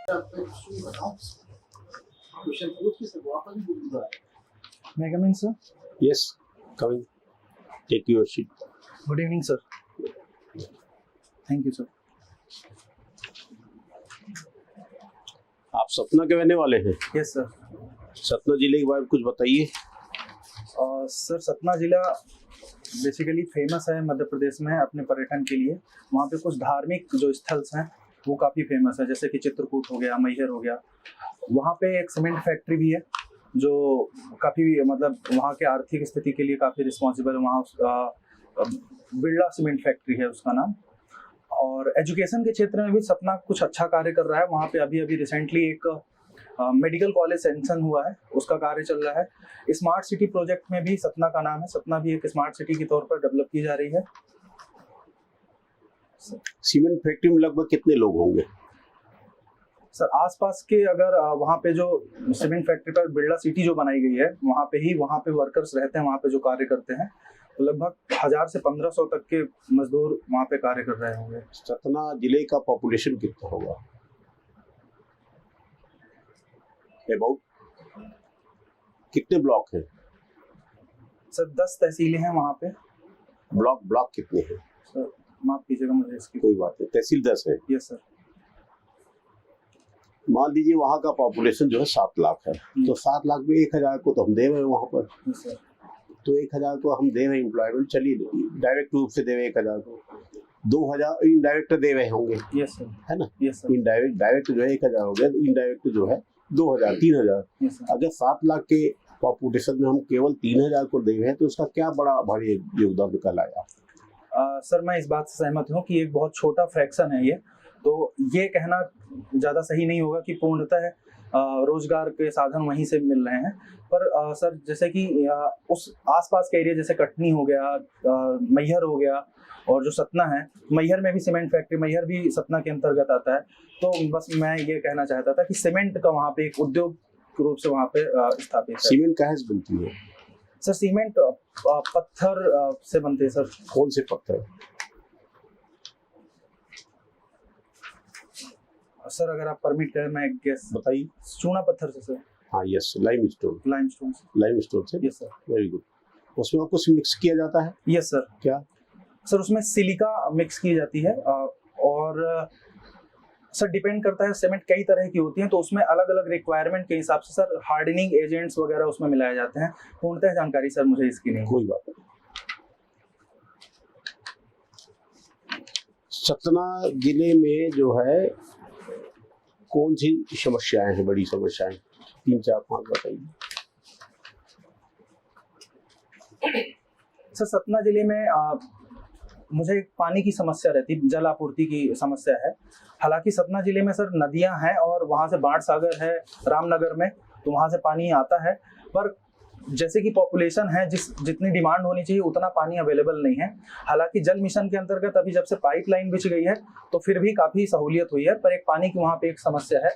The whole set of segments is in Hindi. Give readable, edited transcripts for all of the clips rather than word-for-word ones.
May I come in, sir? Yes, come in. Take your seat. Good evening, sir. Thank you, sir. आप सतना के रहने वाले हैं? Yes, sir. सतना जिले के बारे में कुछ बताइए। सर सतना जिला बेसिकली फेमस है मध्य प्रदेश में अपने पर्यटन के लिए। वहाँ पे कुछ धार्मिक जो स्थल्स हैं वो काफ़ी फेमस है, जैसे कि चित्रकूट हो गया, मैहर हो गया। वहाँ पे एक सीमेंट फैक्ट्री भी है जो काफ़ी मतलब वहाँ के आर्थिक स्थिति के लिए काफ़ी रिस्पॉन्सिबल है। वहाँ उसका बिरला सीमेंट फैक्ट्री है उसका नाम। और एजुकेशन के क्षेत्र में भी सतना कुछ अच्छा कार्य कर रहा है। वहाँ पे अभी रिसेंटली एक मेडिकल कॉलेज सैंक्शन हुआ है, उसका कार्य चल रहा है। स्मार्ट सिटी प्रोजेक्ट में भी सतना का नाम है, सतना भी एक स्मार्ट सिटी के तौर पर डेवलप की जा रही है। सीमेंट फैक्ट्री में लगभग कितने लोग होंगे? सर आसपास के अगर वहाँ पे जो सीमेंट फैक्ट्री पर बिरला सिटी जो बनाई गई है वहाँ पे वर्कर्स रहते हैं, वहाँ पे जो कार्य करते हैं, तो लगभग 1000 से 1500 तक के मजदूर वहाँ पे कार्य कर रहे होंगे। सतना जिले का पॉपुलेशन कितना होगा? अबाउट कितने ब्लॉक हैं? सर 10 तहसीलें हैं वहाँ पे। ब्लॉक कितने हैं? सर माफ कीजिएगा मुझे इसकी। कोई बात नहीं, तहसील 10 है। Yes sir. मान लीजिए वहाँ का पॉपुलेशन जो है 7 लाख है, तो 7 लाख में 1000 को तो हम दे रहे हैं वहाँ पर। Yes sir. तो 1000 को हम दे रहे हैं एम्प्लॉयमेंट, चलिए डायरेक्ट रूप से दे रहे हैं 1000 को, 2000 इनडायरेक्ट दे रहे होंगे। Yes sir. है ना? Yes sir. इनडायरेक्ट डायरेक्ट जो है 1000 हो गया, इनडायरेक्ट जो है 2000 3000। Yes sir. अगर 7 लाख के पॉपुलेशन में हम केवल 3000 को दे रहे हैं तो उसका क्या बड़ा भारी योगदान निकल आया? सर मैं इस बात से सहमत हूँ कि एक बहुत छोटा फ्रैक्शन है ये, तो ये कहना ज़्यादा सही नहीं होगा कि पूर्णतः रोजगार के साधन वहीं से मिल रहे हैं। पर सर जैसे कि उस आसपास के एरिया जैसे कटनी हो गया, मैहर हो गया, और जो सतना है, मैहर में भी सीमेंट फैक्ट्री, मैहर भी सतना के अंतर्गत आता है। तो बस मैं ये कहना चाहता था कि सीमेंट का वहाँ पे एक उद्योग रूप से वहाँ पे स्थापित है। सीमेंट कहाँ से बनती है? सर सीमेंट पत्थर से बनते हैं सर। कौन से पत्थर? सर अगर आप परमिट करें मैं गेस बताइए। चूना पत्थर से सर। हाँ यस, लाइमस्टोन से। Yes sir. Very good. उसमें और कुछ मिक्स किया जाता है? Yes sir. क्या सर? उसमें सिलिका मिक्स की जाती है और सर डिपेंड करता है, सीमेंट कई तरह की होती हैं तो उसमें अलग अलग रिक्वायरमेंट के हिसाब से सर हार्डनिंग एजेंट्स वगैरह उसमें मिलाए जाते हैं। पूर्णतः जानकारी सर मुझे इसकी नहीं। कोई बात नहीं। सतना जिले में जो है कौन सी समस्याएं हैं, बड़ी समस्याएं? 3 4 5 बताइए। सर सतना जिले में मुझे पानी की समस्या रहती है, जल आपूर्ति की समस्या है। हालांकि सतना जिले में सर नदियां हैं और वहां से बाढ़ सागर है रामनगर में, तो वहां से पानी आता है। पर जैसे कि पॉपुलेशन है, जितनी डिमांड होनी चाहिए उतना पानी अवेलेबल नहीं है। हालांकि जल मिशन के अंतर्गत अभी जब से पाइपलाइन बिछ गई है तो फिर भी काफ़ी सहूलियत हुई है, पर एक पानी की वहाँ पे एक समस्या है।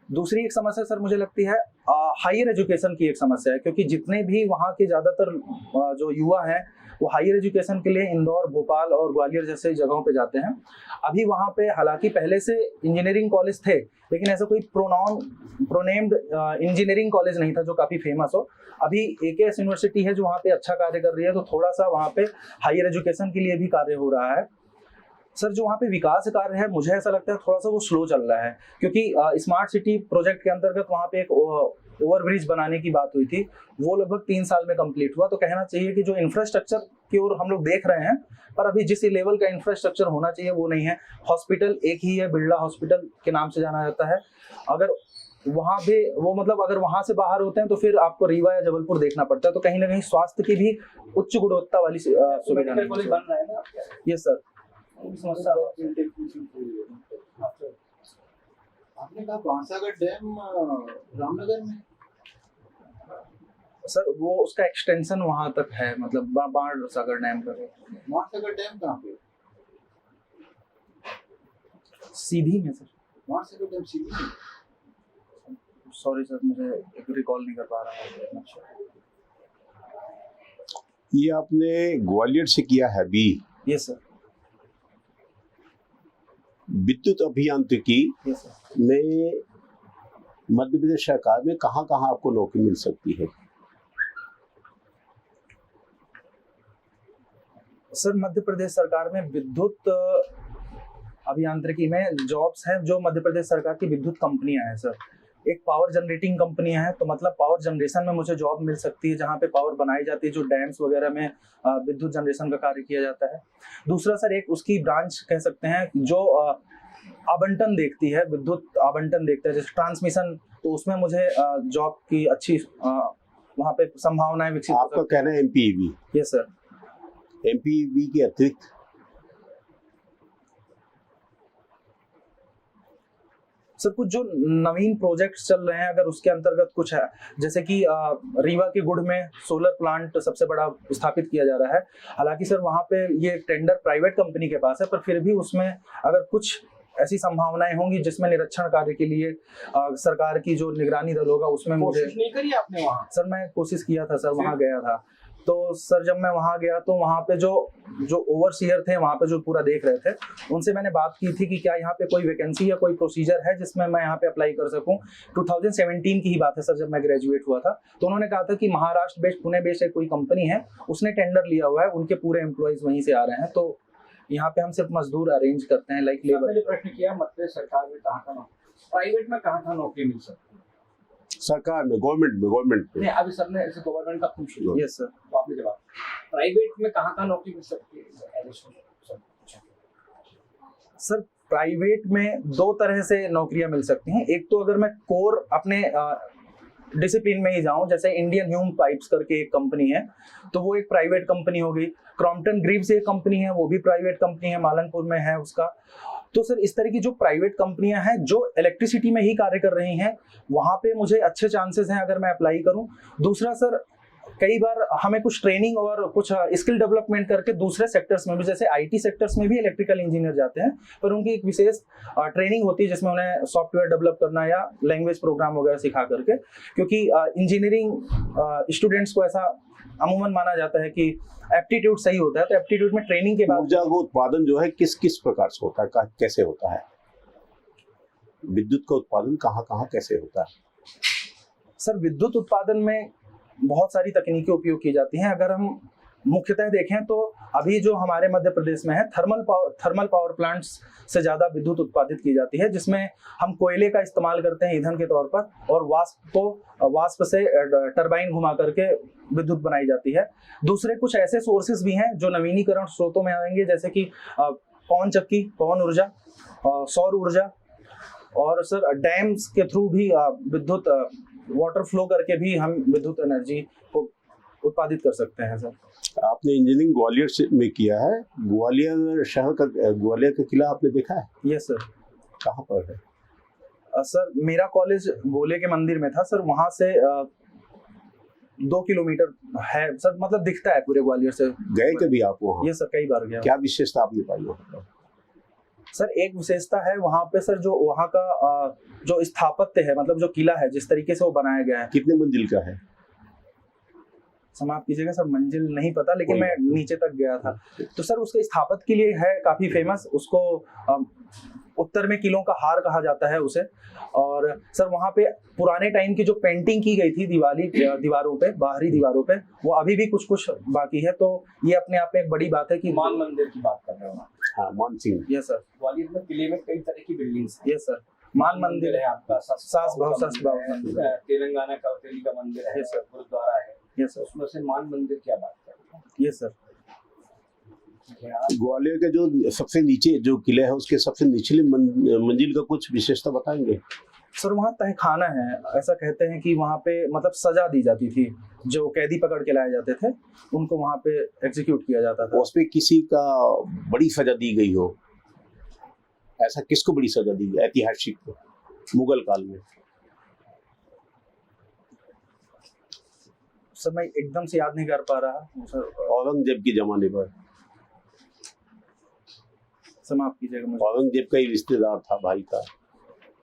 दूसरी एक समस्या सर मुझे लगती है हायर एजुकेशन की एक समस्या है, क्योंकि जितने भी वहाँ के ज़्यादातर जो युवा हैं वो हायर एजुकेशन के लिए इंदौर, भोपाल और ग्वालियर जैसे जगहों पे जाते हैं। अभी वहाँ पे हालांकि पहले से इंजीनियरिंग कॉलेज थे, लेकिन ऐसा कोई प्रोनेम्ड इंजीनियरिंग कॉलेज नहीं था जो काफ़ी फेमस हो। अभी AKS यूनिवर्सिटी है जो वहाँ पे अच्छा कार्य कर रही है, तो थोड़ा सा वहाँ पे हायर एजुकेशन के लिए भी कार्य हो रहा है। सर जो वहाँ पे विकास कार्य है मुझे ऐसा लगता है थोड़ा सा वो स्लो चल रहा है, क्योंकि स्मार्ट सिटी प्रोजेक्ट के अंतर्गत वहाँ पे एक ओवरब्रिज बनाने की बात हुई थी, वो लगभग 3 साल में कंप्लीट हुआ। तो कहना चाहिए कि जो इंफ्रास्ट्रक्चर की ओर हम लोग देख रहे हैं, पर अभी जिस लेवल का इंफ्रास्ट्रक्चर होना चाहिए वो नहीं है। हॉस्पिटल एक ही है, बिरला हॉस्पिटल के नाम से जाना जाता है। अगर वहाँ पे वो मतलब अगर वहाँ से बाहर होते हैं तो फिर आपको रीवा या जबलपुर देखना पड़ता है, तो कहीं ना कहीं स्वास्थ्य की भी उच्च गुणवत्ता वाली सुविधा बन रहा है ना। Yes sir. आपने कहा बाणसागर डैम रामनगर में? सर वो उसका एक्सटेंशन वहां तक है, मतलब बाणसागर डैम का। बाणसागर डैम कहाँ पे? सीधी में सर। बाणसागर डैम सीधी में? सॉरी सर मुझे रिकॉल नहीं कर पा रहा हूँ। ये आपने ग्वालियर से किया है बी? Yes sir. विद्युत अभियांत्रिकी यस सर। में मध्य प्रदेश सरकार में कहाँ कहाँ आपको नौकरी मिल सकती है? सर मध्य प्रदेश सरकार में विद्युत अभियांत्रिकी में जॉब्स हैं जो मध्य प्रदेश सरकार की विद्युत कंपनियां हैं सर। एक पावर जनरेटिंग कंपनियां हैं, तो मतलब पावर जनरेशन में मुझे जॉब मिल सकती है जहां पे पावर बनाई जाती है, जो डैम्स वगैरह में विद्युत जनरेशन का कार्य किया जाता है। दूसरा सर एक उसकी ब्रांच कह सकते हैं जो आवंटन देखती है, विद्युत आवंटन देखता है, जैसे ट्रांसमिशन, तो उसमें मुझे जॉब की अच्छी वहाँ पे संभावनाएं विकसित हो आपका सकती कहना है एमपीईबी? Yes sir. एमपीईबी के अतिरिक्त सर कुछ जो नवीन प्रोजेक्ट्स चल रहे हैं, अगर उसके अंतर्गत कुछ है, जैसे कि रीवा के गुड़ में सोलर प्लांट सबसे बड़ा स्थापित किया जा रहा है। हालांकि सर वहाँ पे ये टेंडर प्राइवेट कंपनी के पास है, पर फिर भी उसमें अगर कुछ ऐसी संभावनाएं होंगी जिसमें निरीक्षण कार्य के लिए सरकार की जो निगरानी दल होगा उसमें मुझे। कोशिश नहीं करी आपने वहाँ? सर मैं कोशिश किया था सर, वहाँ गया था, तो सर जब मैं वहाँ गया तो वहाँ पे जो ओवरसीयर थे वहाँ पे जो पूरा देख रहे थे, उनसे मैंने बात की थी कि क्या यहाँ पे कोई वैकेंसी या कोई प्रोसीजर है जिसमें मैं यहाँ पे अप्लाई कर सकूँ। 2017 की ही बात है सर, जब मैं ग्रेजुएट हुआ था, तो उन्होंने कहा था कि महाराष्ट्र बेस्ड पुणे बेस्ड एक कोई कंपनी है, उसने टेंडर लिया हुआ है, उनके पूरे एम्प्लॉयज वहीं से आ रहे हैं, तो यहाँ पे हम सिर्फ मजदूर अरेंज करते हैं, लाइक लेबर। मैंने प्रश्न किया मध्य प्रदेश सरकार में कहाँ नौकरी, प्राइवेट में कहाँ नौकरी मिल सकती है? सरकार में, गवर्नमेंट में। नहीं, अभी सर ने ऐसे गवर्नमेंट का पूछ लिया। Yes sir. तो आपने जवाब, प्राइवेट में कहाँ नौकरी मिल सकती है? सर प्राइवेट में दो तरह से नौकरियां मिल सकती हैं। एक तो अगर मैं कोर अपने डिसिप्लिन में ही जाऊं, जैसे इंडियन ह्यूम पाइप्स करके एक कंपनी है, तो वो एक प्राइवेट कंपनी हो गई। क्रॉम्पटन ग्रीव्स एक कंपनी है, वो भी प्राइवेट कंपनी है, मालनपुर में है उसका। तो सर इस तरह की जो प्राइवेट कंपनियां हैं जो इलेक्ट्रिसिटी में ही कार्य कर रही हैं, वहां पे मुझे अच्छे चांसेस हैं अगर मैं अप्लाई करूं। दूसरा सर कई बार हमें कुछ ट्रेनिंग और कुछ स्किल डेवलपमेंट करके दूसरे सेक्टर्स में भी, जैसे आईटी सेक्टर्स में भी इलेक्ट्रिकल इंजीनियर जाते हैं, पर उनकी एक विशेष ट्रेनिंग होती है जिसमें उन्हें सॉफ्टवेयर डेवलप करना या लैंग्वेज प्रोग्राम वगैरह सिखा करके, क्योंकि इंजीनियरिंग स्टूडेंट्स को ऐसा अमूमन माना जाता है कि एप्टीट्यूड सही होता है, तो एप्टीट्यूड में ट्रेनिंग के बाद ऊर्जा का उत्पादन जो है किस किस प्रकार से होता है, कैसे होता है? विद्युत का उत्पादन कहाँ कहाँ कैसे होता है? सर विद्युत उत्पादन में बहुत सारी तकनीकें उपयोग की जाती हैं। अगर हम मुख्यतः देखें तो अभी जो हमारे मध्य प्रदेश में है, थर्मल पावर प्लांट्स से ज़्यादा विद्युत उत्पादित की जाती है, जिसमें हम कोयले का इस्तेमाल करते हैं ईंधन के तौर पर, और वाष्प से टरबाइन घुमा करके विद्युत बनाई जाती है। दूसरे कुछ ऐसे सोर्सेज भी हैं जो नवीनीकरण स्रोतों में आएंगे, जैसे कि पवन चक्की, पवन ऊर्जा, सौर ऊर्जा, और सर डैम्स के थ्रू भी विद्युत वाटर फ्लो करके भी हम विद्युत एनर्जी को उत्पादित कर सकते हैं सर। आपने इंजीनियरिंग ग्वालियर से में किया है, ग्वालियर शहर का, ग्वालियर का किला आपने देखा है? Yes sir. कहाँ पर है? सर मेरा कॉलेज गोले के मंदिर में था सर, वहाँ से 2 किलोमीटर है सर, मतलब दिखता है पूरे ग्वालियर से। गए कभी आप वहाँ? ये सर कई बार गया। क्या विशेषता आपने पाई वहाँ? सर एक विशेषता है वहाँ पे सर, जो वहाँ का जो स्थापत्य है, मतलब जो किला है जिस तरीके से वो बनाया गया है। कितने मंजिल का है? समाप्त कीजिएगा सर, मंजिल नहीं पता, लेकिन मैं नीचे तक गया था। तो सर उसके स्थापत्य के लिए है काफी फेमस, उसको उत्तर में किलों का हार कहा जाता है उसे। और सर वहाँ पे पुराने टाइम की जो पेंटिंग की गई थी दीवारों पे, बाहरी दीवारों पे, वो अभी भी कुछ कुछ बाकी है। तो ये अपने आप में एक बड़ी बात है कि मान मंदिर की बात कर रहे हो? हाँ, मान सिंह। Yes sir. ग्वालियर में किले में कई तरह की बिल्डिंग्स। Yes sir. मान मंदिर है आपका, सास भाव मंदिर, तेलंगाना का तेली का मंदिर है, गुरुद्वारा है। Yes sir. उसमें से मान मंदिर क्या बात कर रहे हैं? Yes sir. ग्वालियर के जो सबसे नीचे जो किला है उसके सबसे निचले मंजिल का कुछ विशेषता बताएंगे? सर वहाँ तहखाना है, ऐसा कहते हैं कि वहाँ पे मतलब सजा दी जाती थी, जो कैदी पकड़ के लाए जाते थे उनको वहाँ पे एग्जीक्यूट किया जाता था। उस पे किसी का बड़ी सजा दी गई हो, ऐसा किसको बड़ी सजा दी गई ऐतिहासिक को, मुगल काल में? सर मैं एकदम से याद नहीं कर पा रहा सर। औरंगजेब के जमाने पर। समाप्त कीजिएगा मुझे। औरंगजेब का ही रिश्तेदार था, भाई था।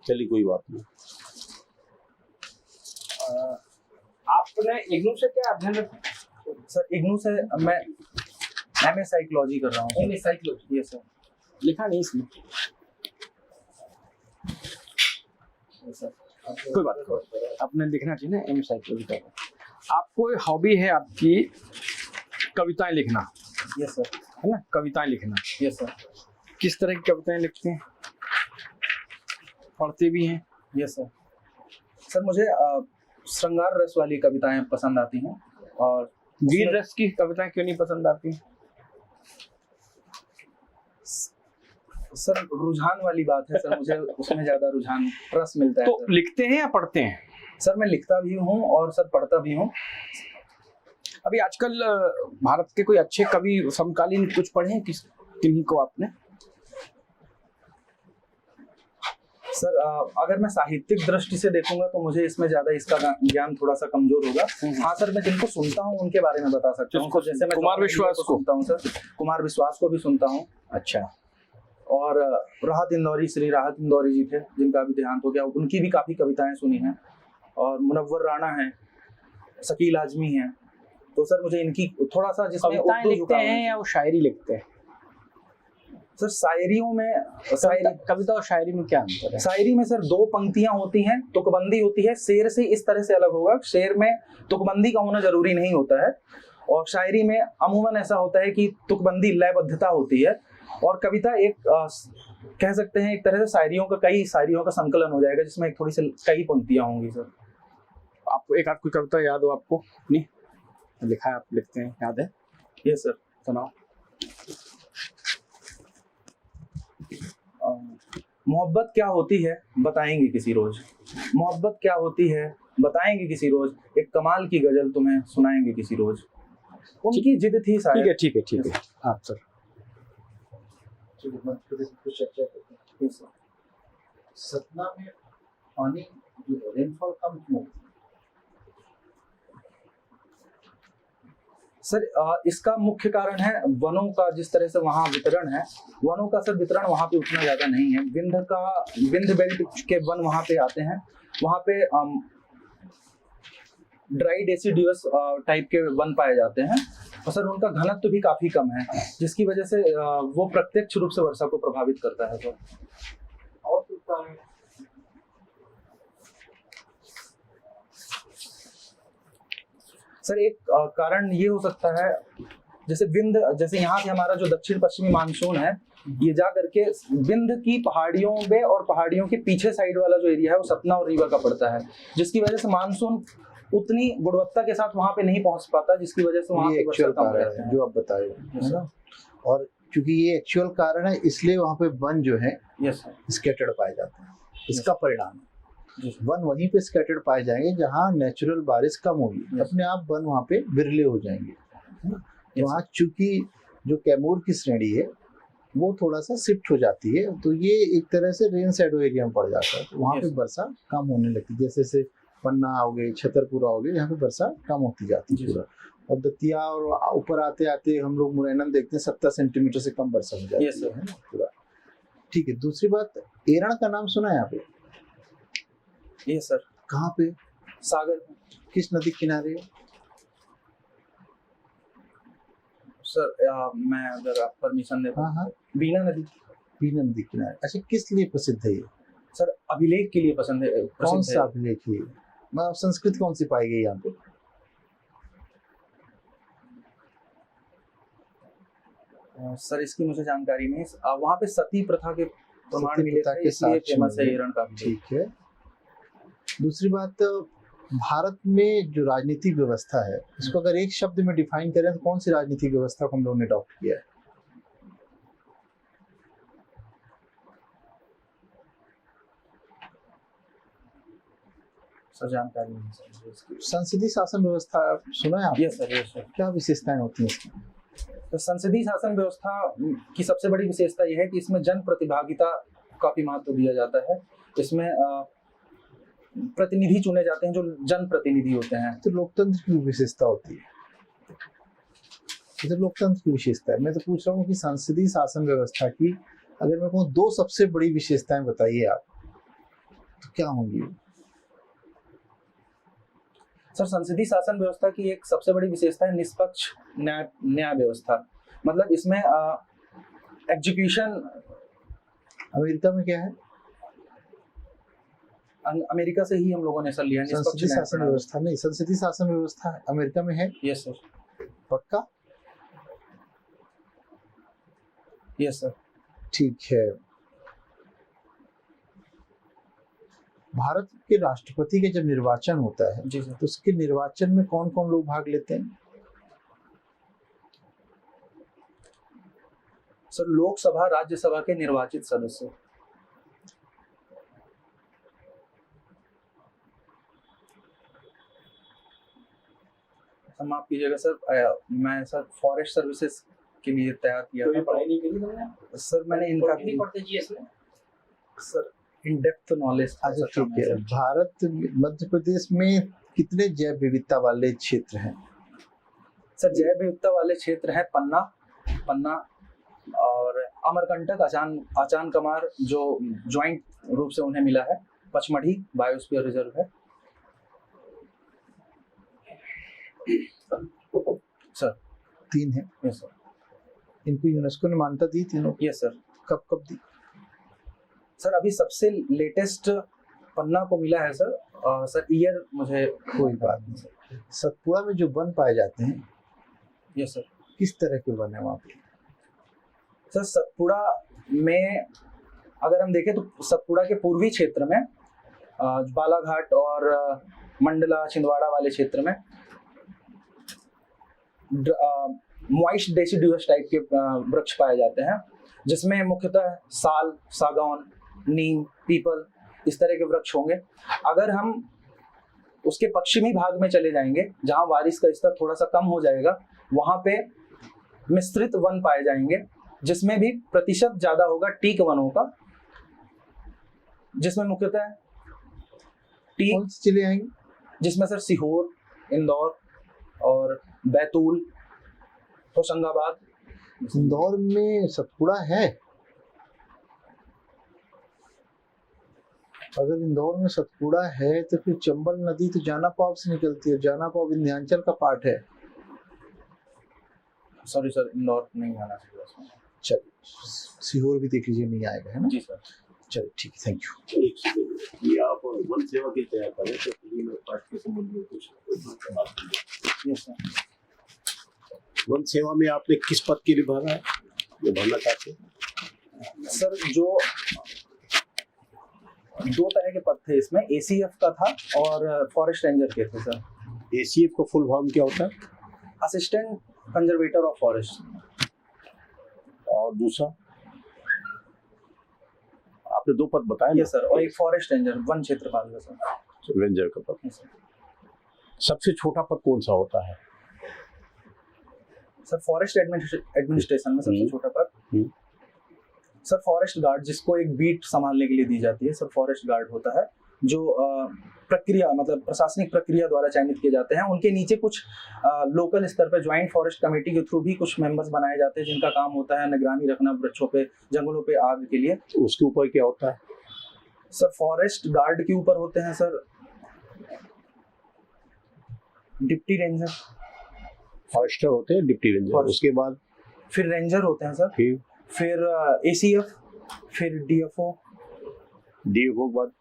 चलिए कोई बात नहीं। आपने इग्नू से क्या अध्ययन? सर इग्नू से मैं MA साइकोलॉजी कर रहा हूँ। MA psychology? ये सर। लिखा नहीं इसमें। कोई बात नहीं, आपने लिखना चाहिए ना एम साइकिल। आपको हॉबी है आपकी कविताएं लिखना, यस सर। है ना, कविताएं लिखना। Yes sir. किस तरह की कविताएं लिखते हैं, पढ़ते भी हैं? Yes sir. सर मुझे श्रृंगार रस वाली कविताएं पसंद आती हैं, और वीर रस की कविताएं क्यों नहीं पसंद आती? सर रुझान वाली बात है सर, मुझे उसमें ज्यादा रुझान रस मिलता है। तो लिखते हैं या पढ़ते हैं? सर मैं लिखता भी हूँ और सर पढ़ता भी हूँ। अभी आजकल भारत के कोई अच्छे कवि समकालीन कुछ पढ़े हैं, किन्हीं को आपने? सर अगर मैं साहित्यिक दृष्टि से देखूंगा तो मुझे इसमें ज्यादा इसका ज्ञान थोड़ा सा कमजोर होगा। हाँ सर, मैं जिनको सुनता हूँ उनके बारे में बता सकता हूँ। जैसे मैं कुमार विश्वास को सुनता हूँ सर, कुमार विश्वास को भी सुनता हूँ। अच्छा। और राहत इंदौरी, श्री राहत इंदौरी जी थे जिनका भी देहांत हो गया, उनकी भी काफी कविताएं सुनी हैं। और मुनव्वर राणा हैं, शकील आजमी हैं। तो सर मुझे इनकी थोड़ा सा, जिसमें कविताएं लिखते हैं या वो शायरी लिखते हैं? सर शायरियों में, कविता और शायरी में क्या अंतर है? शायरी में सर 2 पंक्तियां होती हैं, तुकबंदी होती है। शेर से इस तरह से अलग होगा, शेर में तुकबंदी का होना जरूरी नहीं होता है, और शायरी में अमूमन ऐसा होता है कि तुकबंदी लयबद्धता होती है। और कविता एक कह सकते हैं एक तरह से शायरियों का, कई शायरियों का संकलन हो जाएगा, जिसमें एक थोड़ी सी कई पंक्तियां होंगी सर। आपको एक आध कोई कविता याद हो आपको अपनी, लिखा है आप लिखते हैं, याद है? ये सर सुनाओ। मोहब्बत क्या होती है बताएंगे किसी रोज, मोहब्बत क्या होती है बताएंगे किसी रोज, एक कमाल की गजल तुम्हें सुनाएंगे किसी रोज। उनकी जिद थी शायद। ठीक है आप सर। मध्य प्रदेश में कुछ चर्चा करते हैं। सतना में पानी जो रेनफॉल कम क्यों होती है? सर इसका मुख्य कारण है वनों का, जिस तरह से वहाँ वितरण है, वनों का सर वितरण वहाँ पे उतना ज्यादा नहीं है। विंध्य बेल्ट के वन वहाँ पे आते हैं, वहाँ पे ड्राई डेसिडियस टाइप के वन पाए जाते हैं, और सर उनका घनत्व भी काफी कम है, जिसकी वजह से वो प्रत्यक्ष रूप से वर्षा को प्रभावित करता है। सर और कुछ कारण? सर एक कारण ये हो सकता है, जैसे यहाँ से हमारा जो दक्षिण पश्चिमी मानसून है, ये जा करके विंध्य की पहाड़ियों में और पहाड़ियों के पीछे साइड वाला जो एरिया है वो सतना और रीवा का पड़ता है, जिसकी वजह से मानसून उतनी गुणवत्ता के साथ वहाँ पे नहीं पहुँच पाता, जिसकी वजह से वहाँ पे वर्षा कम रहती है। जो आप बताए है ना, और क्योंकि ये एक्चुअल कारण है, इसलिए वहाँ पे वन जो है स्कैटर्ड पाए जाते हैं। इसका परिणाम वन वहीं पे स्कैटर्ड पाए जाएंगे जहाँ नेचुरल बारिश कम होगी, अपने आप वन वहाँ पे बिरले हो जाएंगे। वहाँ चूंकि जो कैमूर की श्रेणी है वो थोड़ा सा शिफ्ट हो जाती है, तो ये एक तरह से रेन शैडो एरिया में पड़ जाता है, तो वहाँ पे वर्षा कम होने लगती है। जैसे पन्ना हो गई, छतरपुरा हो गई, यहाँ पे वर्षा कम होती जाती है पूरा। और दतिया और ऊपर आते आते हम लोग मुरैना देखते हैं 70 सेंटीमीटर से कम वर्षा हो जाती है पूरा। ठीक है, दूसरी बात, एरण का नाम सुना है यहाँ पे? ये सर कहाँ पे? सागर। किस नदी किनारे? सर मैं अगर आप परमिशन दे, हाँ, बीना नदी। बीना नदी किनारे। अच्छा, किस लिए प्रसिद्ध है ये? सर अभिलेख के लिए पसंद है। कौन सा अभिलेख है? मतलब संस्कृत कौन सी पाई गई यहाँ पे? सर इसकी मुझे जानकारी नहीं। वहाँ पे सती प्रथा के प्रमाण मिले थे, इसलिए फेमस है एरण का। ठीक है। दूसरी बात, भारत में जो राजनीतिक व्यवस्था है, इसको अगर एक शब्द में डिफाइन करें तो कौन सी राजनीतिक व्यवस्था को हम लोगों ने अडॉप्ट किया है? सर जानकारी नहीं सर। संसदीय शासन व्यवस्था सुना है आप? Yes sir, yes sir. क्या विशेषताएं होती हैं इसकी? तो संसदीय शासन व्यवस्था की सबसे बड़ी विशेषता यह है कि इसमें जन प्रतिभागिता काफी महत्व दिया जाता है। इसमें प्रतिनिधि चुने जाते हैं जो जन प्रतिनिधि होते हैं। तो लोकतंत्र की विशेषता होती है, इधर लोकतंत्र की विशेषता है। मैं तो पूछ रहा हूँ कि संसदीय शासन व्यवस्था की अगर मैं कहूँ 2 सबसे बड़ी विशेषताएं बताइए आप, तो क्या होंगी? सर संसदीय शासन व्यवस्था की एक सबसे बड़ी विशेषता है निष्पक्ष न्याय व्यवस्था। मतलब इसमें एग्जीक्यूशन। अमेरिका में क्या है? अमेरिका से ही हम लोगों ने सर लिया है। संसदीय शासन व्यवस्था नहीं, संसदीय शासन व्यवस्था अमेरिका में है। Yes sir. पक्का? Yes sir. ठीक है। भारत के राष्ट्रपति के जब निर्वाचन होता है जी सर, तो उसके निर्वाचन में कौन कौन लोग भाग लेते हैं? सर लोकसभा राज्यसभा के निर्वाचित सदस्य। माफ कीजिएगा सर, मैं सर फॉरेस्ट सर्विसेज के लिए तैयार किया था। पढ़ाई नहीं करी तुमने सर मैंने इनका नहीं पढ़ते जीएस में सर इन डेप्थ नॉलेज। अच्छा ठीक है। भारत मध्य प्रदेश में कितने जैव विविधता वाले क्षेत्र हैं? सर जैव विविधता वाले क्षेत्र है पन्ना और अमरकंटक, आचान कमार जो ज्वाइंट रूप से उन्हें मिला है, पचमढ़ी बायोस्फीयर रिजर्व है सर। 3 है। Yes sir. इनको यूनेस्को ने मान्यता दी तीनों? Yes sir. कब दी? सर अभी सबसे लेटेस्ट पन्ना को मिला है सर। सर ईयर मुझे कोई बात नहीं। सतपुड़ा में जो वन पाए जाते हैं, यस सर, किस तरह के वन है वहाँ पे? सर सतपुड़ा में अगर हम देखें तो सतपुड़ा के पूर्वी क्षेत्र में बालाघाट और मंडला छिंदवाड़ा वाले क्षेत्र में मॉइस्ट डेसिडुअस टाइप के वृक्ष पाए जाते हैं, जिसमें मुख्यतः साल, सागौन, नीम, पीपल इस तरह के वृक्ष होंगे। अगर हम उसके पश्चिमी भाग में चले जाएंगे जहां बारिश का स्तर थोड़ा सा कम हो जाएगा, वहां पे मिश्रित वन पाए जाएंगे, जिसमें भी प्रतिशत ज्यादा होगा टीक वनों का, जिसमें मुख्यतः टीक चले आएंगे, जिसमें सर सीहोर, इंदौर और बैतूल, होशंगाबाद। इंदौर में सतपुड़ा है? अगर इंदौर में सतपुड़ा है तो फिर चंबल नदी तो जानापाव से निकलती है। जानापाव विंध्याचल का पार्ट है। सॉरी सर, इंदौर नहीं आना चाहिए। चलिए, सीहोर भी देख लीजिए, नहीं आएगा, है ना? जी सर। चलिए ठीक है, थैंक यू। ये आप वन सेवा के तैयार कर रहे हैं तो पार्ट के संबंध में कुछ बात करें। Yes sir. वन सेवा में आपने किस पद के लिए भरा है, जो भरना चाहते हैं? सर जो 2 तरह के पद थे इसमें, एसीएफ का था और फॉरेस्ट रेंजर के थे सर। एसीएफ का फुल फॉर्म क्या होता है? Assistant conservator of forest. और दूसरा आपने 2 पद बताए ना? यस सर, और एक फॉरेस्ट रेंजर, वन क्षेत्रपाल का सर। रेंजर का पद। Yes sir. सबसे छोटा पद कौन सा होता है? सर फॉरेस्ट एडमिनिस्ट्रेशन में सबसे छोटा पद सर फॉरेस्ट गार्ड, जिसको एक बीट संभालने के लिए दी जाती है सर, फॉरेस्ट गार्ड होता है, जो प्रक्रिया मतलब प्रशासनिक प्रक्रिया द्वारा चयनित किए जाते हैं। उनके नीचे कुछ लोकल स्तर पर ज्वाइंट फॉरेस्ट कमेटी के थ्रू भी कुछ मेंबर्स बनाए जाते हैं, जिनका काम होता है निगरानी रखना वृक्षों पे, जंगलों पे आग के लिए। उसके ऊपर क्या होता है? सर फॉरेस्ट गार्ड के ऊपर होते हैं सर डिप्टी रेंजर, फॉरेस्टर होते हैं, डिप्टी रेंजर, उसके बाद फिर रेंजर होते हैं सर, फिर एसीएफ, फिर डीएफओ के बाद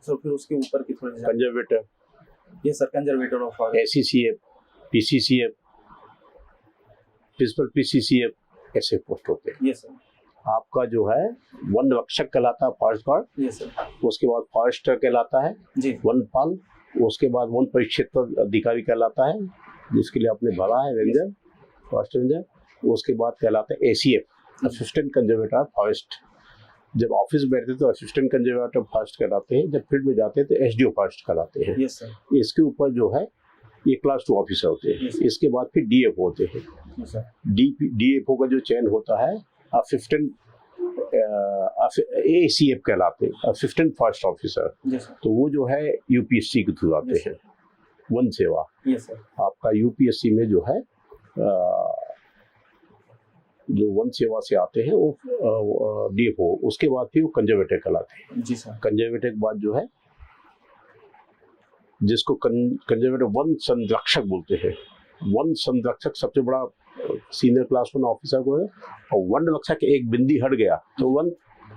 सर, फिर उसके ऊपर की थोड़ी कंजर्वेटर। ये sir conservator of forest, ACCF, PCCF, principal PCCF, ऐसे पोस्ट होते हैं। ये सर। आपका जो है वन रक्षक कहलाता है, फॉरेस्ट गार्ड। ये सर। उसके बाद फॉरेस्टर कहलाता है जी। वनपाल, उसके बाद वन परिक्षेत्र अधिकारी कहलाता है, जिसके लिए आपने भरा है रेंजर, फॉरेस्ट रेंजर। उसके बाद कहलाता है एसीएफ, असिस्टेंट कंजर्वेटर फॉरेस्ट। जब ऑफिस बैठते तो असिस्टेंट कंजर्वेटर फॉरेस्ट कहलाते हैं, जब फील्ड में जाते हैं तो एसडीओ फॉरेस्ट कहलाते हैं। Yes sir. इसके ऊपर जो है ये क्लास 2 ऑफिसर होते हैं। इसके बाद फिर डीएफओ होते हैं। डीएफओ का जो चयन होता है असिस्टेंट एसीएफ कहलाते हैं, असिस्टेंट फॉरेस्ट ऑफिसर। तो वो जो है यूपीएससी के थ्रू आते हैं, वन सेवा। आपका यूपीएससी में जो है जो वन सेवा से आते हैं वो डीएफओ, उसके बाद फिर वो कंजर्वेटर कहलाते हैं। जी सर। कंजर्वेटर के बाद जो है जिसको कंजर्वेटर वन संरक्षक बोलते हैं। वन संरक्षक सबसे बड़ा सीनियर क्लास 1 ऑफिसर को है, और वन रक्षक एक बिंदी हट गया तो वन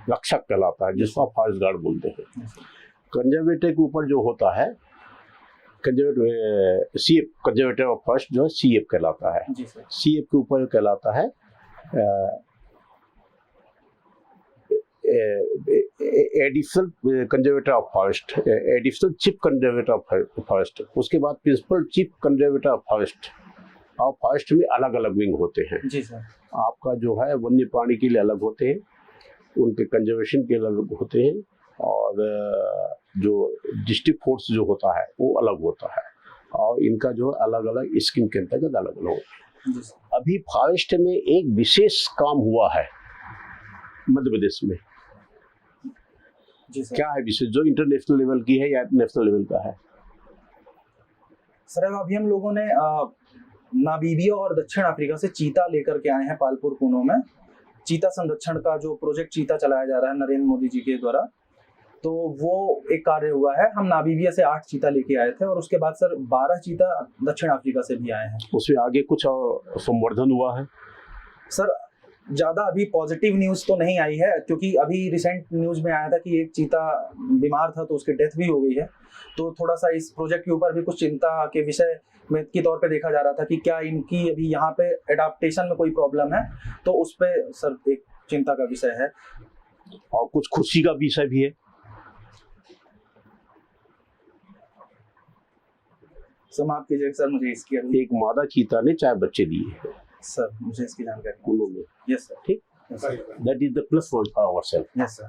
रक्षक कहलाता है, जिसको आप फॉरेस्ट गार्ड बोलते हैं। कंजर्वेटर के ऊपर जो होता है conservator CF, conservator of forest जो है सीएफ कहलाता है। सीएफ के ऊपर कहलाता है additional conservator of forest, additional chief conservator of forest. उसके बाद principal chief conservator of forest. और फॉरेस्ट में अलग अलग विंग होते हैं जी सर। आपका जो है वन्य प्राणी के लिए अलग होते हैं, उनके कंजर्वेशन के लिए अलग होते हैं, और जो डिस्ट्रिक्ट फोर्स जो होता है वो अलग होता है, और इनका जो अलग अलग स्कीम के अंतर्गत अलग अलग होता है। अभी फॉरेस्ट में एक विशेष काम हुआ है मध्य प्रदेश में। जी सर। क्या है विशेष, जो इंटरनेशनल लेवल की है या नेशनल लेवल का है? सर अभी हम लोगों ने नामीबिया और दक्षिण अफ्रीका से चीता लेकर के आए हैं पालपुर कूनो में। चीता संरक्षण का जो प्रोजेक्ट चीता चलाया जा रहा है नरेंद्र मोदी जी के द्वारा, तो वो एक कार्य हुआ है। हम नामीबिया से 8 चीता लेके आए थे, और उसके बाद सर 12 चीता दक्षिण अफ्रीका से भी आए हैं। उसमें आगे कुछ संवर्धन हुआ है? सर ज़्यादा अभी पॉजिटिव न्यूज़ तो नहीं आई है, क्योंकि अभी रिसेंट न्यूज़ में आया था कि एक चीता बीमार था तो उसकी डेथ भी हो गई है। तो थोड़ा सा इस प्रोजेक्ट के ऊपर भी कुछ चिंता के विषय में के तौर पे देखा जा रहा था कि क्या इनकी अभी यहाँ पे एडाप्टेशन में कोई प्रॉब्लम है, तो उस पे सर एक चिंता का विषय है। और कुछ खुशी का विषय भी है? सर माफ कीजिएगा सर, मुझे इसकी अभी एक मादा चीता ने 4 बच्चे दिए हैं सर, मुझे इसकी जानकारी कूनो में। Yes sir. ठीक, that is the plus point for ourselves. Yes sir.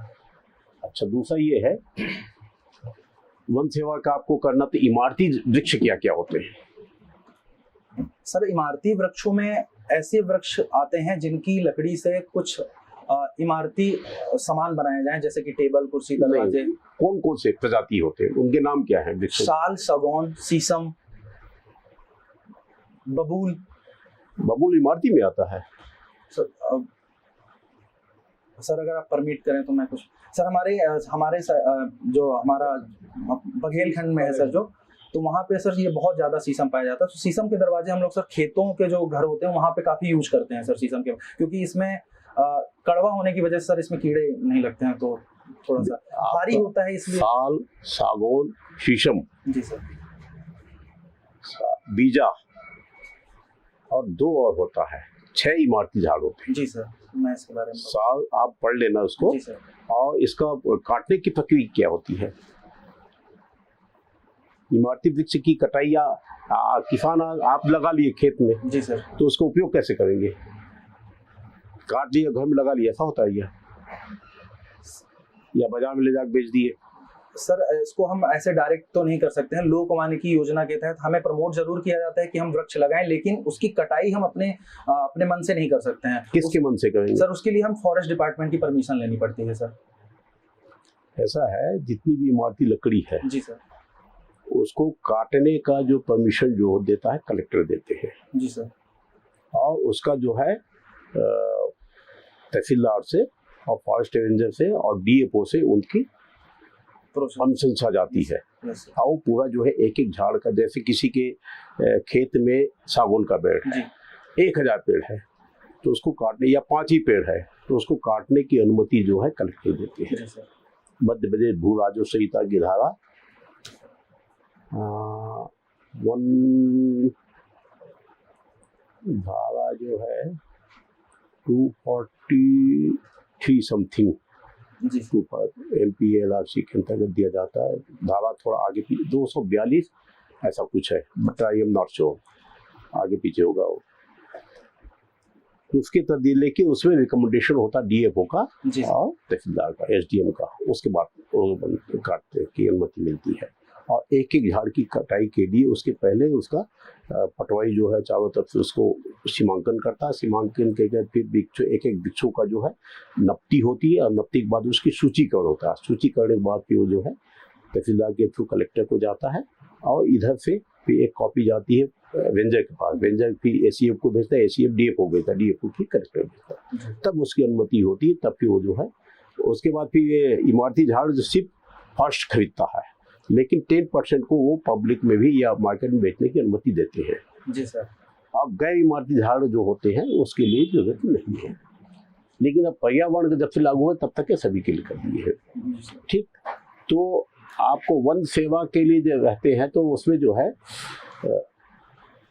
अच्छा, दूसरा ये है वन सेवा का आपको करना, तो इमारती वृक्ष क्या क्या होते हैं? सर इमारती वृक्षों में ऐसे वृक्ष आते हैं जिनकी लकड़ी से कुछ इमारती सामान बनाए जाएं, जैसे कि टेबल, कुर्सी, दरवाजे। कौन कौन से प्रजाति होते हैं, उनके नाम क्या है? साल, सागौन, शीशम, बबूल। बबूल इमारती में आता है? सर अगर आप परमिट करें तो मैं कुछ, सर हमारे जो हमारा बघेलखंड में है सर जो, तो वहाँ पे सर ये बहुत ज़्यादा शीशम पाया जाता है। तो शीशम के दरवाजे हम लोग सर खेतों के जो घर होते हैं वहाँ पे काफ़ी यूज करते हैं सर शीशम के, क्योंकि इसमें कड़वा होने की वजह से सर इसमें कीड़े नहीं लगते हैं, तो थोड़ा सा भारी होता है इसलिए। साल, सागौन, शीशम। जी सर। बीजा, और 2 और होता है, 6 इमारती झाड़ होते हैं। जी सर, मैं इसके बारे में साल आप पढ़ लेना उसको। जी सर। और इसका काटने की प्रक्रिया क्या होती है? इमारती वृक्ष की कटाई या किसान आप लगा लिए खेत में, जी सर, तो उसका उपयोग कैसे करेंगे? काट लिया, घर में लगा लिया, ऐसा होता है या बाजार में ले जाकर बेच दिए? सर इसको हम ऐसे डायरेक्ट तो नहीं कर सकते हैं। लोक वानिकी योजना के तहत हमें प्रमोट जरूर किया जाता है कि हम वृक्ष लगाएं, लेकिन उसकी कटाई हम अपने मन से नहीं कर सकते हैं। किसके मन से करेंगे? सर उसके लिए हम फॉरेस्ट डिपार्टमेंट की परमिशन लेनी पड़ती है सर। ऐसा है, जितनी भी इमारती लकड़ी है जी सर, उसको काटने का जो परमिशन जो देता है कलेक्टर देते हैं। जी सर। और उसका जो है तहसीलदार से और फॉरेस्ट रेंजर से और डीएफओ से उनकी अनुशंसा जाती है। और वो पूरा जो है एक एक झाड़ का, जैसे किसी के खेत में सागौन का पेड़ है, 1000 पेड़ है, तो उसको काटने, या 5 ही पेड़ है तो उसको काटने की अनुमति जो है कलेक्टर देते हैं। मध्य प्रदेश भू राजस्व संहिता की धारा 1 धारा जो है 243 समथिंग MPLRC के अंतर्गत दिया जाता है। धारा थोड़ा आगे पीछे 242 ऐसा कुछ है, but I am not sure, आगे पीछे होगा वो। तो उसके तहत लेके उसमें रिकमेंडेशन होता है डीएफओ का और तहसीलदार का, एसडीएम का, उसके बाद काटने की अनुमति मिलती है। और एक एक झाड़ की कटाई के लिए उसके पहले उसका पटवाई जो है चारों तरफ से उसको सीमांकन करता है। सीमांकन के बाद फिर एक एक वृक्षों का जो है नपटी होती है, और नपटी के बाद उसकी सूचीकरण होता है। सूचीकरण के बाद फिर वो जो है तहसीलदार के थ्रू कलेक्टर को जाता है, और इधर से फिर एक कॉपी जाती है रेंजर के पास, रेंजर फिर एसीएफ को भेजता है, एसीएफ डीएफओ भेजता है, डीएफओ फिर कलेक्टर भेजता है, तब उसकी अनुमति होती है। तब फिर वो जो है उसके बाद फिर ये इमारती झाड़ जो सिर्फ फर्स्ट खरीदता है, लेकिन 10% को वो पब्लिक में भी या मार्केट में बेचने की अनुमति देते हैं। जी सर। अब गैर इमारती झाड़ जो होते हैं उसके लिए जरूरत नहीं है, लेकिन अब पर्यावरण जब से लागू है तब तक ये सभी के लिए कर दिए है। ठीक, तो आपको वन सेवा के लिए जो रहते हैं तो उसमें जो है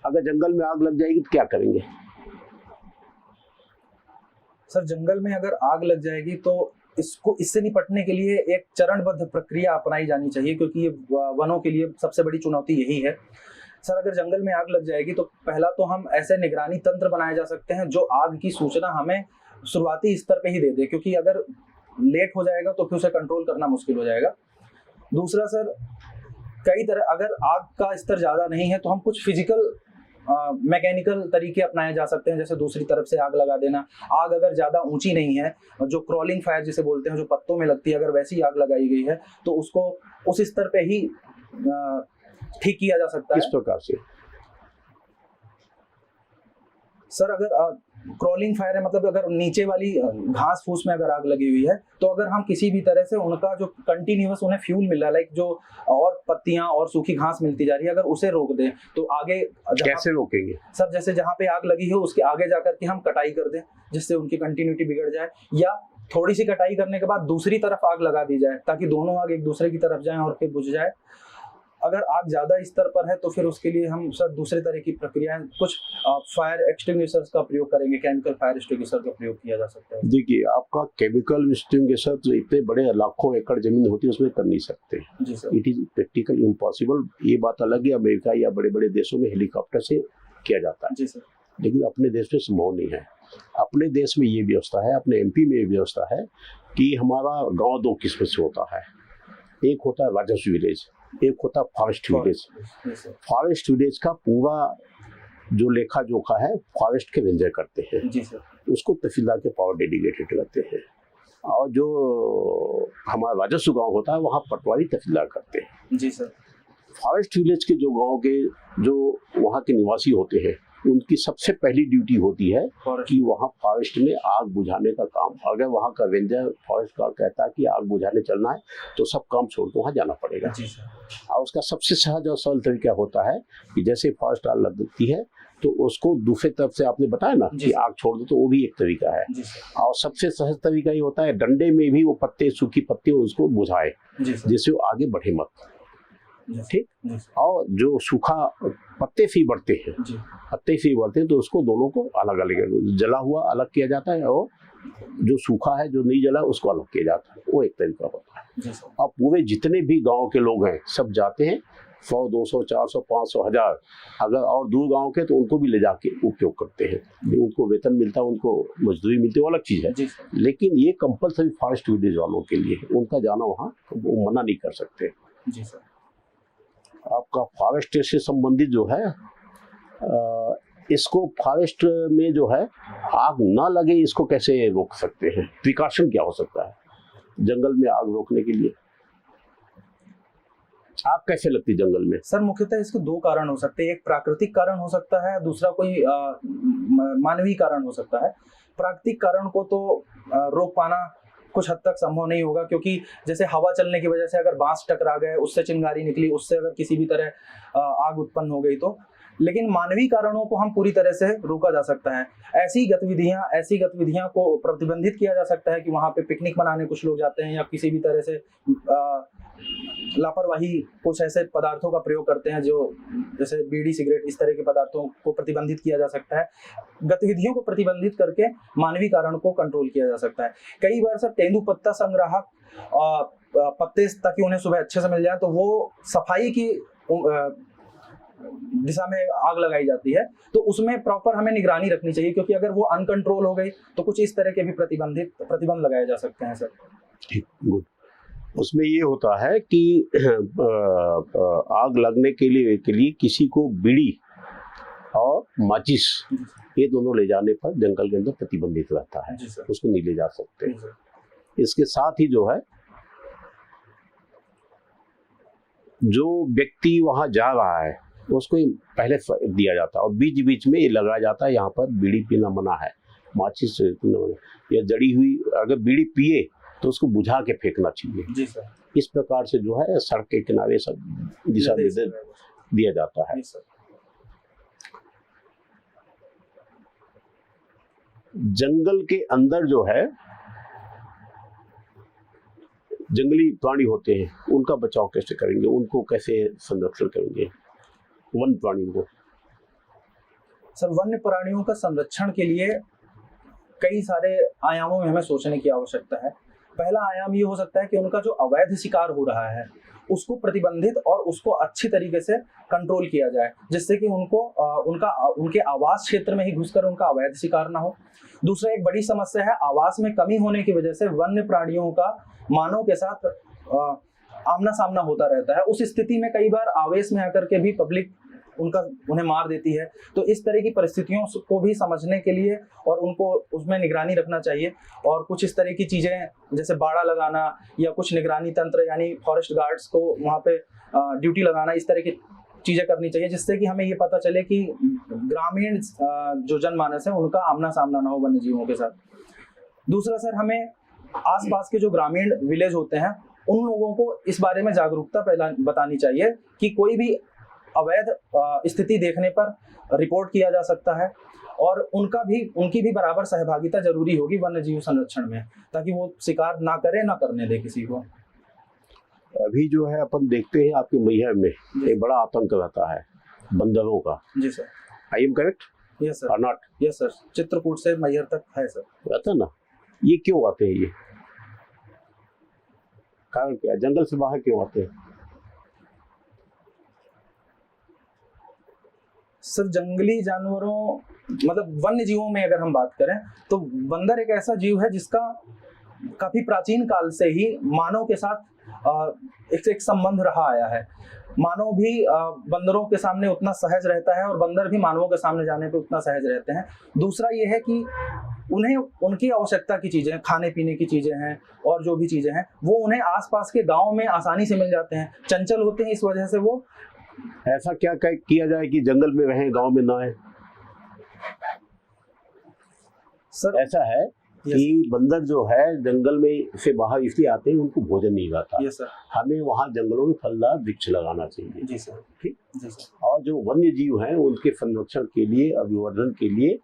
अगर जंगल में आग लग जाएगी तो क्या करेंगे? सर जंगल में अगर आग लग जाएगी तो इससे निपटने के लिए एक चरणबद्ध प्रक्रिया अपनाई जानी चाहिए, क्योंकि ये वनों के लिए सबसे बड़ी चुनौती यही है। सर अगर जंगल में आग लग जाएगी तो पहला तो हम ऐसे निगरानी तंत्र बनाए जा सकते हैं जो आग की सूचना हमें शुरुआती स्तर पे ही दे दे, क्योंकि अगर लेट हो जाएगा तो फिर उसे कंट्रोल करना मुश्किल हो जाएगा। दूसरा सर, कई तरह अगर आग का स्तर ज़्यादा नहीं है तो हम कुछ फिजिकल मैकेनिकल तरीके अपनाए जा सकते हैं, जैसे दूसरी तरफ से आग लगा देना। आग अगर ज़्यादा ऊंची नहीं है, जो क्रॉलिंग फायर जिसे बोलते हैं, जो पत्तों में लगती है, अगर वैसी आग लगाई गई है तो उसको उस स्तर पे ही ठीक किया जा सकता है। किस प्रकार से? सर अगर क्रॉलिंग फायर है, मतलब अगर नीचे वाली घास फूस में अगर आग लगी हुई है तो अगर हम किसी भी तरह से उनका जो कंटिन्यूअस उन्हें फ्यूल मिल रहा है, लाइक जो और पत्तियां और सूखी घास मिलती जा रही है, अगर उसे रोक दें तो आगे कैसे रोकेंगे? सर जैसे जहाँ पे आग लगी है उसके आगे जाकर के हम कटाई कर दें जिससे उनकी कंटिन्यूटी बिगड़ जाए, या थोड़ी सी कटाई करने के बाद दूसरी तरफ आग लगा दी जाए ताकि दोनों आग एक दूसरे की तरफ जाएं और फिर बुझ जाए। अगर आग ज्यादा स्तर पर है तो फिर उसके लिए हम सर दूसरे तरह की प्रक्रियाएं, कुछ फायर एक्सटिंग्विशर्स का प्रयोग करेंगे, केमिकल फायर एक्सटिंग्विशर का प्रयोग किया जा सकता है। देखिए, आपका केमिकल एक्सटिंग्विशर जो इतने बड़े लाखों एकड़ जमीन होती है उसमें कर नहीं सकते। जी sir. It is practical impossible. ये बात अलग है, अमेरिका या बड़े बड़े देशों में हेलीकॉप्टर से किया जाता है। जी सर। लेकिन अपने देश में संभव नहीं है। अपने देश में ये व्यवस्था है, अपने एमपी में ये व्यवस्था है कि हमारा गांव दो किस्म से होता है। एक होता है राजस्व विलेज, एक होता है फॉरेस्ट विलेज। फॉरेस्ट विलेज का पूरा जो लेखा जोखा है फॉरेस्ट के रेंजर करते हैं। जी सर। उसको तहसीलदार के पावर डेडिकेटेड करते हैं, और जो हमारा राजस्व गांव होता है वहाँ पटवारी तहसीलदार करते हैं। जी सर। फॉरेस्ट विलेज के जो गांव के जो वहाँ के निवासी होते हैं उनकी सबसे पहली ड्यूटी होती है कि वहाँ फॉरेस्ट में आग बुझाने का काम, अगर वहाँ का रेंजर फॉरेस्ट गार्ड कहता है कि आग बुझाने चलना है तो सब काम छोड़ के वहाँ जाना पड़ेगा। जी सर। और उसका सबसे सहज और सरल तरीका होता है कि जैसे फॉरेस्ट आग लगती है तो उसको दूसरे तरफ से, आपने बताया ना कि आग छोड़ दो, तो वो भी एक तरीका है। और सबसे सहज तरीका ये होता है डंडे में भी वो पत्ते, सूखी पत्ते, उसको बुझाए जिससे वो आगे बढ़े मत। ठीक, और जो सूखा पत्ते से बढ़ते हैं, पत्ते से बढ़ते हैं तो उसको दोनों को अलग अलग, जला हुआ अलग किया जाता है और जो सूखा है जो नहीं जला उसको अलग किया जाता है। वो एक तरीका होता है। और पूरे जितने भी गांव के लोग हैं सब जाते हैं, 100, 200, 400, 500, 1000, अगर और दूर गांव के तो उनको भी ले जाके उपयोग करते हैं। उनको वेतन मिलता है, उनको मजदूरी मिलती है, वो अलग चीज़ है। लेकिन ये कंपलसरी फॉरेस्ट विलेज वालों के लिए, उनका जाना वहाँ वो मना नहीं कर सकते। जी सर। आपका फॉरेस्ट से संबंधित जो है इसको फॉरेस्ट में जो है आग ना लगे इसको कैसे रोक सकते हैं? प्रिकॉशन क्या हो सकता है जंगल में आग रोकने के लिए? आग कैसे लगती जंगल में? सर मुख्यतः इसके दो कारण हो सकते हैं। एक प्राकृतिक कारण हो सकता है, दूसरा कोई मानवीय कारण हो सकता है। प्राकृतिक कारण को तो रोक पाना कुछ हद तक संभव नहीं होगा, क्योंकि जैसे हवा चलने की वजह से अगर बांस टकरा गए, उससे चिंगारी निकली, उससे अगर किसी भी तरह आग उत्पन्न हो गई तो। लेकिन मानवीय कारणों को हम पूरी तरह से रोका जा सकता है। ऐसी गतिविधियां को प्रतिबंधित किया जा सकता है कि वहाँ पे पिकनिक मनाने कुछ लोग जाते हैं या किसी भी तरह से लापरवाही कुछ ऐसे पदार्थों का प्रयोग करते हैं जो जैसे बीड़ी, सिगरेट, इस तरह के पदार्थों को प्रतिबंधित किया जा सकता है। गतिविधियों को प्रतिबंधित करके मानवीय कारण को कंट्रोल किया जा सकता है। कई बार सर तेंदुपत्ता संग्राहक पत्ते, ताकि उन्हें सुबह अच्छे से मिल जाए, तो वो सफाई की दिशा में आग लगाई जाती है, तो उसमें प्रॉपर हमें निगरानी रखनी चाहिए, क्योंकि अगर वो अनकंट्रोल हो गई तो कुछ इस तरह के भी प्रतिबंध लगाए जा सकते हैं सर। ठीक, गुड। उसमें ये होता है कि आग लगने के लिए किसी को बीड़ी और माचिस ये दोनों ले जाने पर जंगल के अंदर प्रतिबंधित रहता है, उसको नहीं ले जा सकते। इसके साथ ही जो है जो व्यक्ति वहाँ जा रहा है उसको पहले दिया जाता है और बीच बीच में ये लगाया जाता है, यहाँ पर बीड़ी पीना मना है, माचिस पीना मना है, या जड़ी हुई अगर बीड़ी पिए तो उसको बुझा के फेंकना चाहिए। जी सर। इस प्रकार से जो है सड़क के किनारे सब दिशा निर्देश दिया जाता है। जंगल के अंदर जो है जंगली प्राणी होते हैं, उनका बचाव कैसे करेंगे, उनको कैसे संरक्षण करेंगे वन प्राणियों को? सर, वन्य प्राणियों का संरक्षण के लिए कई सारे आयामों में हमें सोचने की आवश्यकता है। पहला आयाम ये हो सकता है कि उनका जो अवैध शिकार हो रहा है उसको प्रतिबंधित और उसको अच्छी तरीके से कंट्रोल किया जाए, जिससे कि उनको उनके आवास क्षेत्र में ही घुसकर उनका अवैध शिकार ना हो। दूसरा, एक बड़ी समस्या है आवास में कमी होने की वजह से वन्य प्राणियों का मानव के साथ आमना सामना होता रहता है। उस स्थिति में कई बार आवेश में आकर के भी पब्लिक उन्हें मार देती है। तो इस तरह की परिस्थितियों को भी समझने के लिए और उनको उसमें निगरानी रखना चाहिए, और कुछ इस तरह की चीजें जैसे बाड़ा लगाना या कुछ निगरानी तंत्र यानी फॉरेस्ट गार्ड्स को वहाँ पे ड्यूटी लगाना, इस तरह की चीजें करनी चाहिए, जिससे कि हमें ये पता चले कि ग्रामीण जो जनमानस है उनका आमना सामना ना हो वन्य जीवों के साथ। दूसरा सर, हमें आसपास के जो ग्रामीण विलेज होते हैं उन लोगों को इस बारे में जागरूकता बतानी चाहिए कि कोई भी अवैध स्थिति देखने पर रिपोर्ट किया जा सकता है, और उनकी भी बराबर सहभागिता जरूरी होगी वन्य जीव संरक्षण में, ताकि वो शिकार ना करे, ना करने दे किसी को। अभी जो है अपन देखते हैं आपके मैहर में एक बड़ा आतंक रहता है बंदरों का। जी sir. I am correct? Yes sir. और नॉट? यस सर, चित्रकूट से मैहर तक है सर। रहता ना, ये क्यों आते हैं? ये कारण क्या? जंगल से बाहर क्यों आते हैं? सर, जंगली जानवरों मतलब वन्य जीवों में अगर हम बात करें तो बंदर एक ऐसा जीव है जिसका काफी प्राचीन काल से ही मानव के साथ एक संबंध रहा आया है। मानव भी बंदरों के सामने उतना सहज रहता है और बंदर भी मानवों के सामने जाने पे उतना सहज रहते हैं। दूसरा ये है कि उन्हें उनकी आवश्यकता की चीजें, खाने पीने की चीजें हैं और जो भी चीजें हैं वो उन्हें आसपास के गांव में आसानी से मिल जाते हैं। चंचल होते हैं, इस वजह से वो ऐसा क्या किया जाए कि जंगल में रहें, गांव में ना आए? सर, ऐसा है कि बंदर जो है जंगल में से बाहर इसलिए आते हैं उनको भोजन नहीं मिलता। Yes sir. हमें वहाँ जंगलों में फलदार वृक्ष लगाना चाहिए। जी सर। ठीक। जी सर। और जो वन्य जीव हैं उनके संरक्षण के लिए, अभिवर्धन के लिए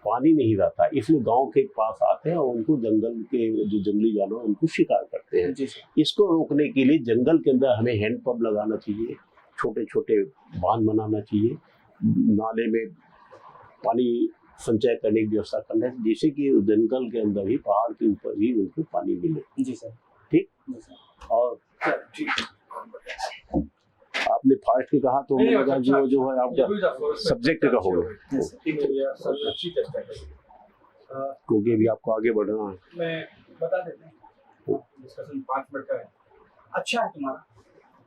पानी नहीं रहता, इसलिए गांव के पास आते हैं और उनको जंगल के जो जंगली जानवर उनको शिकार करते हैं। जी सर। इसको रोकने के लिए जंगल के अंदर हमें हैंडपंप लगाना चाहिए, छोटे छोटे बांध बनाना चाहिए, नाले में पानी संचय करने की व्यवस्था करना है, जिससे कि जंगल के अंदर ही, पहाड़ के ऊपर ही उनको पानी मिले। जी सर। ठीक। और आपने फॉरेस्ट की कहा तो जो है आपका सब्जेक्ट का होगा, क्योंकि अभी आपको आगे बढ़ना है। मैं बता देता हूँ, डिस्कशन 5 मिनट का है। अच्छा है तुम्हारा,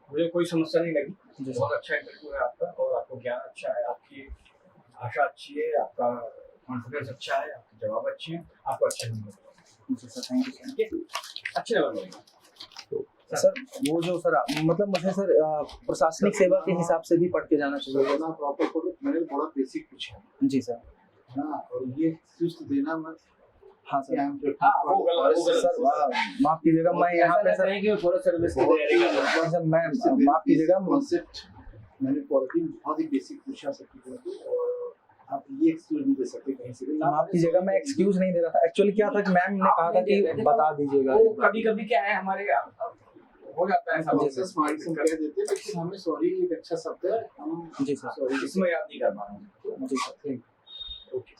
मुझे कोई समस्या नहीं लगी, बहुत अच्छा इंटरव्यू है आपका, और आपको ज्ञान अच्छा है, आपकी भाषा अच्छी है, आपका कॉन्फिडेंस अच्छा है, आपके जवाब अच्छे हैं, आपको अच्छा नहीं जी सर, थैंक यू सर। अच्छे लगे सर। वो जो सर मतलब मुझे सर प्रशासनिक सेवा के हिसाब से भी पढ़ के जाना चाहिए ना, प्रॉपर पढ़ो। मैंने थोड़ा बेसिक पूछा जी सर ना, और ये सुस्त देना मत। हाँ सर। हाँ, वो गलत सर, माफ कीजिएगा, मैं यहाँ पे सर फॉरेस्ट सर्विस की तैयारी कर रहा हूँ सर, मैं माफ कीजिएगा, कॉन्सेप्ट मैंने पॉलिटिक्स बहुत ही बेसिक पूछा सबकी तरफ, और आप ये एक्सक्यूज नहीं दे सकते कहीं से भी। माफ कीजिएगा, मैं एक्सक्यूज नहीं दे रहा था। एक्चुअली क्या था कि मैम ने कहा था कि बता दीजिएगा। कभी कभी क्या है, हमारे हो जाता है, जैसे स्मार्ट से कह देते हैं, लेकिन हमें सॉरी एक अच्छा शब्द है, हम जी सर, सॉरी इसमें याद नहीं कर पा रहा हूँ। जी सर।